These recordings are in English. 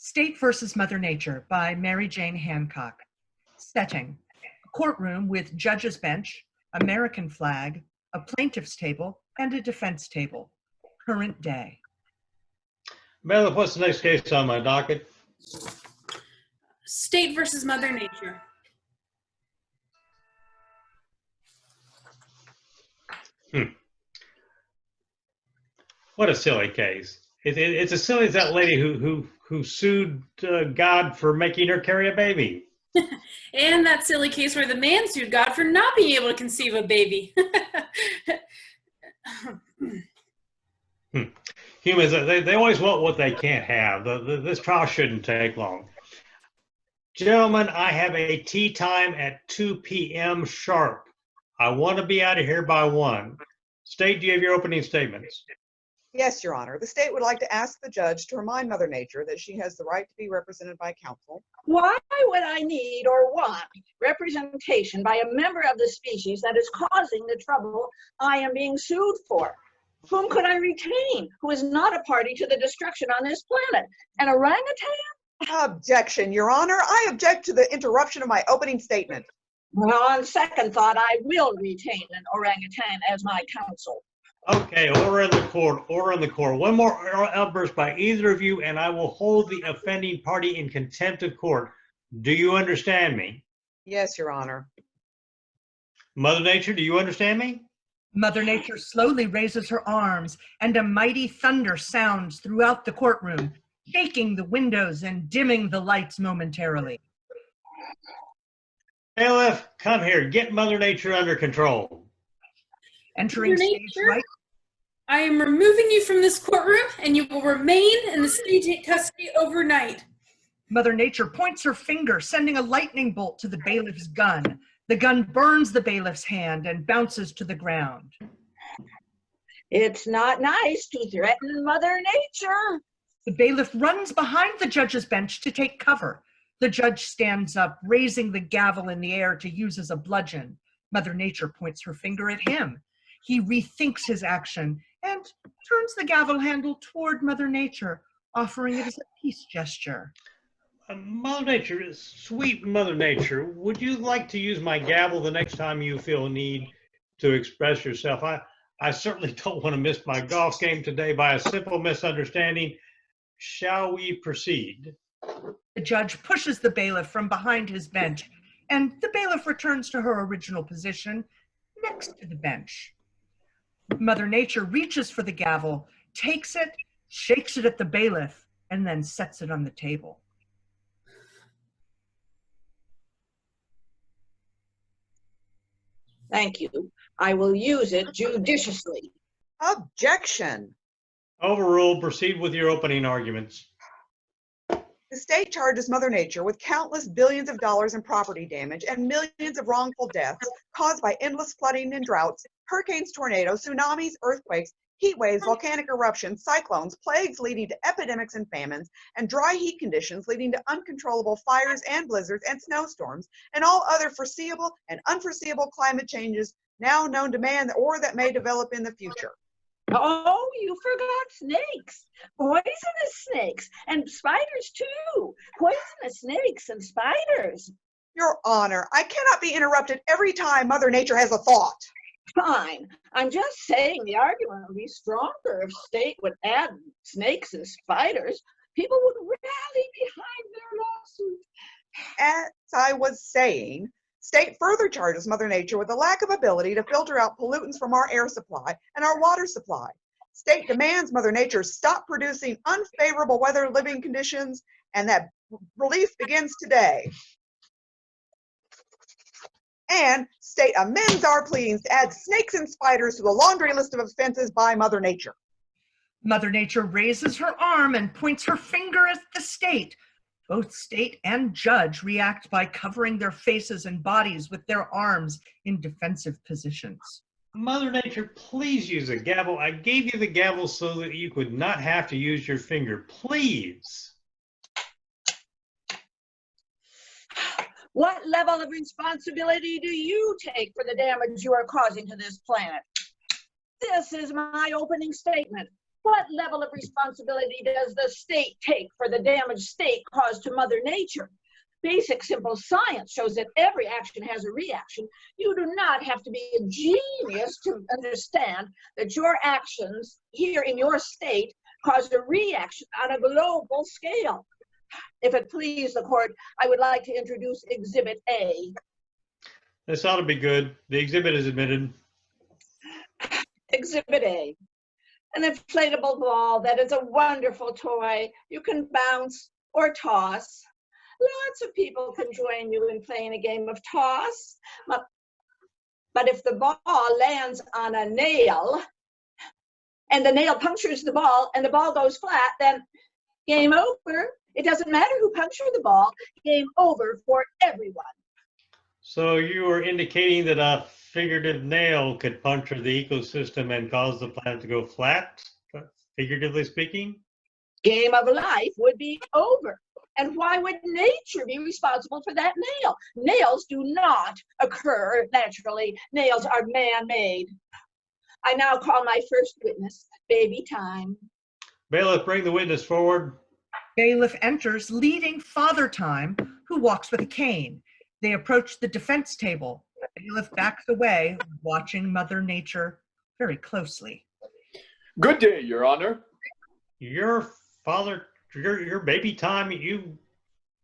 State versus Mother Nature by Mary Jane Hancock. Setting: a courtroom with judge's bench, American flag, a plaintiff's table, and a defense table. Current day. Bailiff, what's the next case on my docket? State versus Mother Nature. What a silly case. It's as silly as that lady who sued God for making her carry a baby. And that silly case where the man sued God for not being able to conceive a baby. Humans, they always want what they can't have. This trial shouldn't take long. Gentlemen, I have a tea time at 2 p.m. sharp. I want to be out of here by 1. State, do you have your opening statements? Yes, Your Honor. The state would like to ask the judge to remind Mother Nature that she has the right to be represented by counsel. Why would I need or want representation by a member of the species that is causing the trouble I am being sued for? Whom could I retain who is not a party to the destruction on this planet? An orangutan? Objection, Your Honor. I object to the interruption of my opening statement. Well, on second thought, I will retain an orangutan as my counsel. Okay, order in the court, order in the court. One more outburst by either of you, and I will hold the offending party in contempt of court. Do you understand me? Yes, Your Honor. Mother Nature, do you understand me? Mother Nature slowly raises her arms, and a mighty thunder sounds throughout the courtroom, shaking the windows and dimming the lights momentarily. Bailiff, come here. Get Mother Nature under control. Entering stage right. I am removing you from this courtroom, and you will remain in the state custody overnight. Mother Nature points her finger, sending a lightning bolt to the bailiff's gun. The gun burns the bailiff's hand and bounces to the ground. It's not nice to threaten Mother Nature. The bailiff runs behind the judge's bench to take cover. The judge stands up, raising the gavel in the air to use as a bludgeon. Mother Nature points her finger at him. He rethinks his action and turns the gavel handle toward Mother Nature, offering it as a peace gesture. Mother Nature, sweet Mother Nature, would you like to use my gavel the next time you feel a need to express yourself? I certainly don't want to miss my golf game today by a simple misunderstanding. Shall we proceed? The judge pushes the bailiff from behind his bench, and the bailiff returns to her original position next to the bench. Mother Nature reaches for the gavel, takes it, shakes it at the bailiff, and then sets it on the table. Thank you. I will use it judiciously. Objection. Overruled. Proceed with your opening arguments. The state charges Mother Nature with countless billions of dollars in property damage and millions of wrongful deaths caused by endless flooding and droughts, hurricanes, tornadoes, tsunamis, earthquakes, heat waves, volcanic eruptions, cyclones, plagues leading to epidemics and famines, and dry heat conditions leading to uncontrollable fires and blizzards and snowstorms, and all other foreseeable and unforeseeable climate changes now known to man or that may develop in the future. Oh, you forgot snakes, poisonous snakes, and spiders too. Poisonous snakes and spiders. Your Honor, I cannot be interrupted every time Mother Nature has a thought. Fine. I'm just saying the argument would be stronger if state would add snakes and spiders. People would rally behind their lawsuit. As I was saying, state further charges Mother Nature with a lack of ability to filter out pollutants from our air supply and our water supply. State demands Mother Nature stop producing unfavorable weather living conditions and that relief begins today. And state amends our pleadings to add snakes and spiders to the laundry list of offenses by Mother Nature. Mother Nature raises her arm and points her finger at the state. Both state and judge react by covering their faces and bodies with their arms in defensive positions. Mother Nature, please use a gavel. I gave you the gavel so that you could not have to use your finger. Please. What level of responsibility do you take for the damage you are causing to this planet? This is my opening statement. What level of responsibility does the state take for the damage state caused to Mother Nature? Basic simple science shows that every action has a reaction. You do not have to be a genius to understand that your actions here in your state cause a reaction on a global scale. If it please the court, I would like to introduce Exhibit A. This ought to be good. The exhibit is admitted. Exhibit A. An inflatable ball that is a wonderful toy you can bounce or toss. Lots of people can join you in playing a game of toss. But if the ball lands on a nail and the nail punctures the ball and the ball goes flat, then game over. It doesn't matter who punctured the ball, game over for everyone. So you are indicating that a figurative nail could puncture the ecosystem and cause the planet to go flat, figuratively speaking? Game of life would be over. And why would nature be responsible for that nail? Nails do not occur naturally. Nails are man-made. I now call my first witness, baby time. Bailiff, bring the witness forward. Bailiff enters, leading Father Time, who walks with a cane. They approach the defense table. Bailiff backs away, watching Mother Nature very closely. Good day, Your Honor. Your baby time, you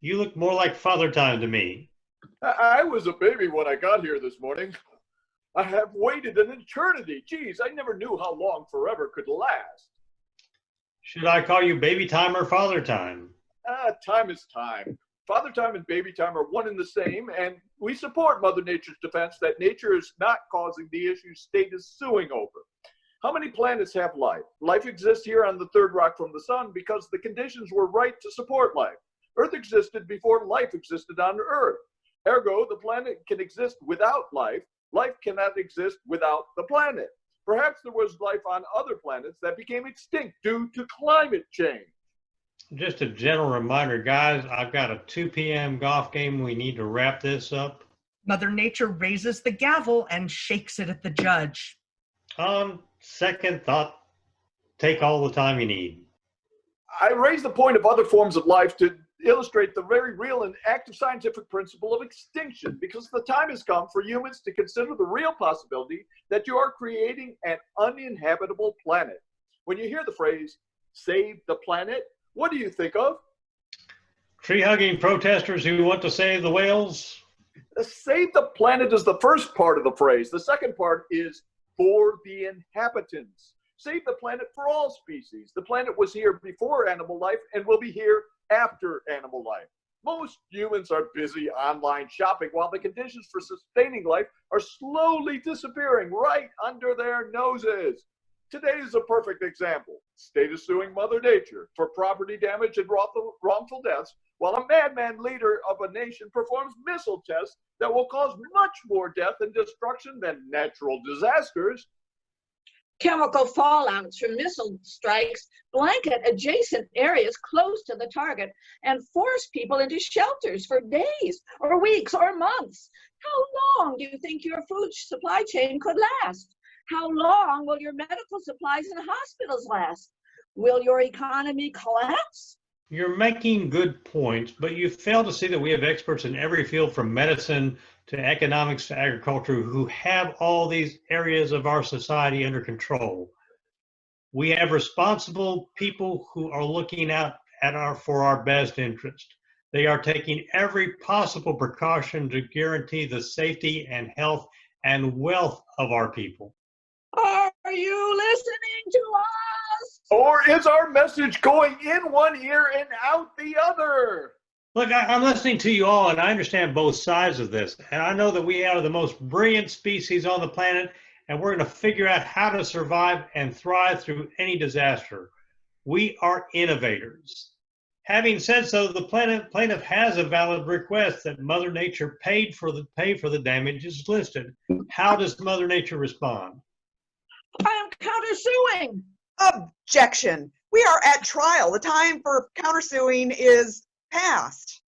look more like Father Time to me. I was a baby when I got here this morning. I have waited an eternity. Geez, I never knew how long forever could last. Should I call you baby time or Father Time? Time is time. Father Time and baby time are one and the same, and we support Mother Nature's defense that nature is not causing the issues state is suing over. How many planets have life? Life exists here on the third rock from the sun because the conditions were right to support life. Earth existed before life existed on Earth. Ergo, the planet can exist without life. Life cannot exist without the planet. Perhaps there was life on other planets that became extinct due to climate change. Just a gentle reminder, guys, I've got a 2 p.m. golf game. We need to wrap this up. Mother Nature raises the gavel and shakes it at the judge. On second thought, take all the time you need. I raise the point of other forms of life to illustrate the very real and active scientific principle of extinction, because the time has come for humans to consider the real possibility that you are creating an uninhabitable planet. When you hear the phrase, save the planet, what do you think of? Tree-hugging protesters who want to save the whales? Save the planet is the first part of the phrase. The second part is for the inhabitants. Save the planet for all species. The planet was here before animal life and will be here after animal life. Most humans are busy online shopping while the conditions for sustaining life are slowly disappearing right under their noses. Today is a perfect example. State is suing Mother Nature for property damage and wrongful deaths, while a madman leader of a nation performs missile tests that will cause much more death and destruction than natural disasters. Chemical fallouts from missile strikes blanket adjacent areas close to the target and force people into shelters for days or weeks or months. How long do you think your food supply chain could last? How long will your medical supplies and hospitals last? Will your economy collapse? You're making good points, but you fail to see that we have experts in every field from medicine to economics to agriculture who have all these areas of our society under control. We have responsible people who are looking out for our best interest. They are taking every possible precaution to guarantee the safety and health and wealth of our people. Are you listening to us? Or is our message going in one ear and out the other? Look, I'm listening to you all, and I understand both sides of this. And I know that we are the most brilliant species on the planet, and we're going to figure out how to survive and thrive through any disaster. We are innovators. Having said so, the plaintiff has a valid request that Mother Nature pay for the damages listed. How does Mother Nature respond? I am countersuing. Objection. We are at trial. The time for countersuing is past.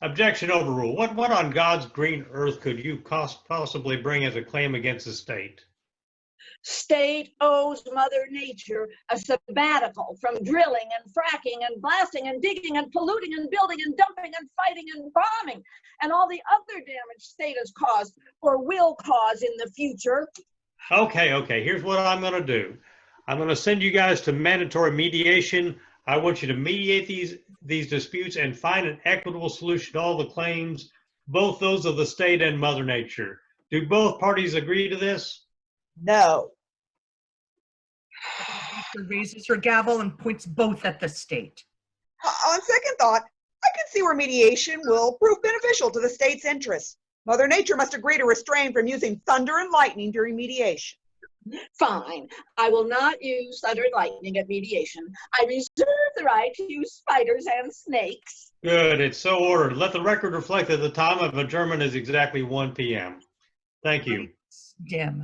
Objection overruled. What on God's green earth could you possibly bring as a claim against the state? State owes Mother Nature a sabbatical from drilling and fracking and blasting and digging and polluting and building and dumping and fighting and bombing and all the other damage state has caused or will cause in the future. Okay. Here's what I'm going to do. I'm going to send you guys to mandatory mediation. I want you to mediate these disputes and find an equitable solution to all the claims, both those of the state and Mother Nature. Do both parties agree to this? No. Nature raises her gavel and points both at the state. On second thought, I can see where mediation will prove beneficial to the state's interests. Mother Nature must agree to refrain from using thunder and lightning during mediation. Fine. I will not use thunder and lightning at mediation. I reserve the right to use spiders and snakes. Good. It's so ordered. Let the record reflect that the time of adjournment is exactly 1 p.m. Thank you. Dim.